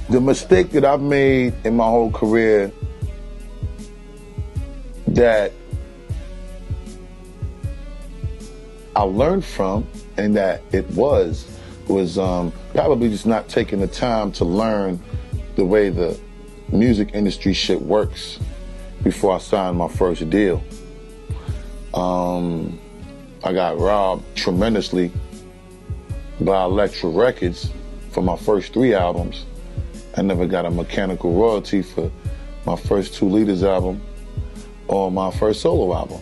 The mistake that I've made in my whole career that I learned from, and that it was probably just not taking the time to learn the way the music industry shit works before I signed my first deal. I got robbed tremendously by Elektra Records for my first 3 albums. I never got a mechanical royalty for my first 2 Leaders album or my first solo album.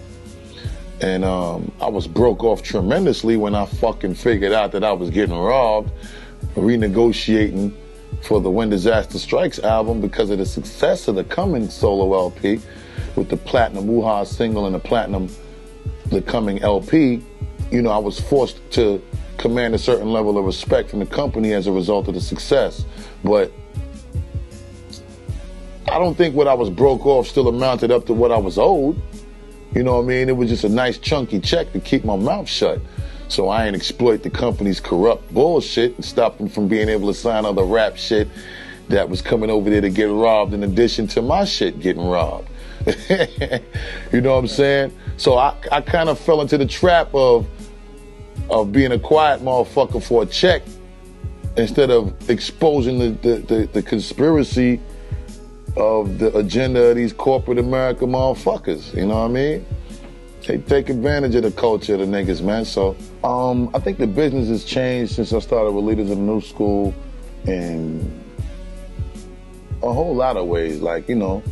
And I was broke off tremendously when I fucking figured out that I was getting robbed, renegotiating for the When Disaster Strikes album because of the success of the Coming solo LP with the platinum Wuha single and the Coming LP. You know, I was forced to command a certain level of respect from the company as a result of the success. But I don't think what I was broke off still amounted up to what I was owed. You know what I mean? It was just a nice chunky check to keep my mouth shut. So I ain't exploit the company's corrupt bullshit and stop them from being able to sign other rap shit that was coming over there to get robbed in addition to my shit getting robbed. You know what I'm saying? So I kind of fell into the trap of being a quiet motherfucker for a check instead of exposing the conspiracy of the agenda of these corporate America motherfuckers. You know what I mean? They take advantage of the culture of the niggas, man. So I think the business has changed since I started with Leaders of the New School in a whole lot of ways. Like, you know,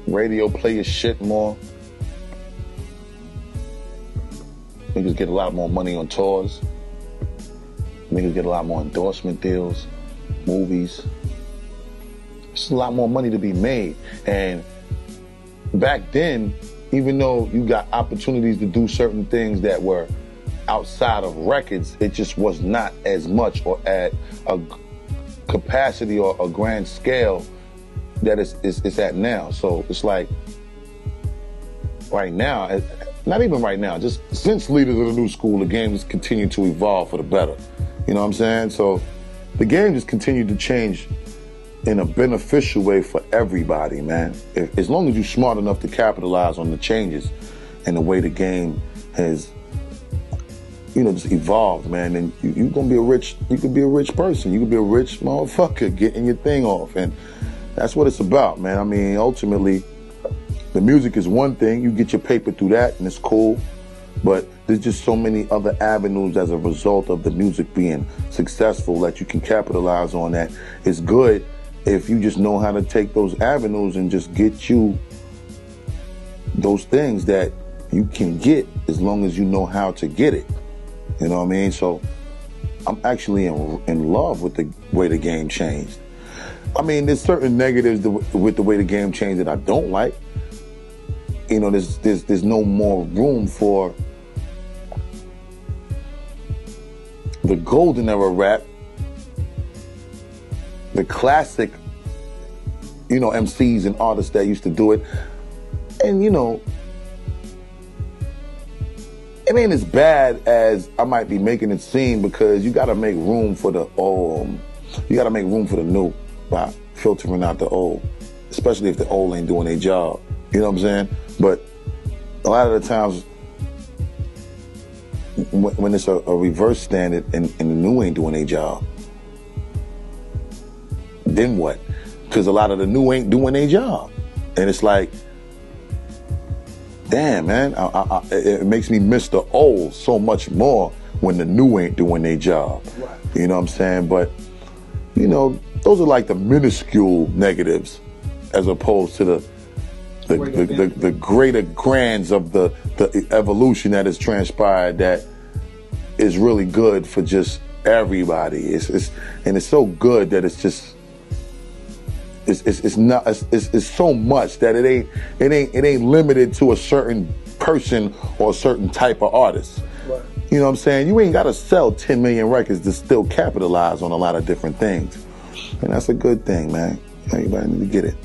radio play your shit more. Niggas get a lot more money on tours. Niggas get a lot more endorsement deals, movies. There's a lot more money to be made. And back then, even though you got opportunities to do certain things that were outside of records, it just was not as much or at a capacity or a grand scale that it's at now. So it's like, right now, not even right now, just since Leaders of the New School, the game has continued to evolve for the better. You know what I'm saying? So the game just continued to change in a beneficial way for everybody, man. As long as you're smart enough to capitalize on the changes and the way the game has, you know, just evolved, man, then you could be a rich person. You could be a rich motherfucker getting your thing off. And that's what it's about, man. I mean, ultimately, the music is one thing. You get your paper through that and it's cool. But there's just so many other avenues as a result of the music being successful that you can capitalize on that. It's good if you just know how to take those avenues and just get you those things that you can get as long as you know how to get it. You know what I mean? So I'm actually in love with the way the game changed. I mean, there's certain negatives with the way the game changed that I don't like. You know, there's no more room for the golden era rap, the classic, you know, MCs and artists that used to do it. And, you know, it ain't as bad as I might be making it seem, because you gotta make room for the old. You gotta make room for the new by filtering out the old, especially if the old ain't doing their job. You know what I'm saying? But a lot of the times when it's a reverse standard and the new ain't doing their job, then what? Because a lot of the new ain't doing their job. And it's like, damn, man, it makes me miss the old so much more when the new ain't doing their job. Right. You know what I'm saying? But, you know, those are like the minuscule negatives as opposed to the greater grands of the evolution that has transpired that is really good for just everybody. And it's so good that it's just it's so much that it ain't limited to a certain person or a certain type of artist. Right. You know what I'm saying? You ain't gotta sell 10 million records to still capitalize on a lot of different things. And that's a good thing, man. Everybody need to get it.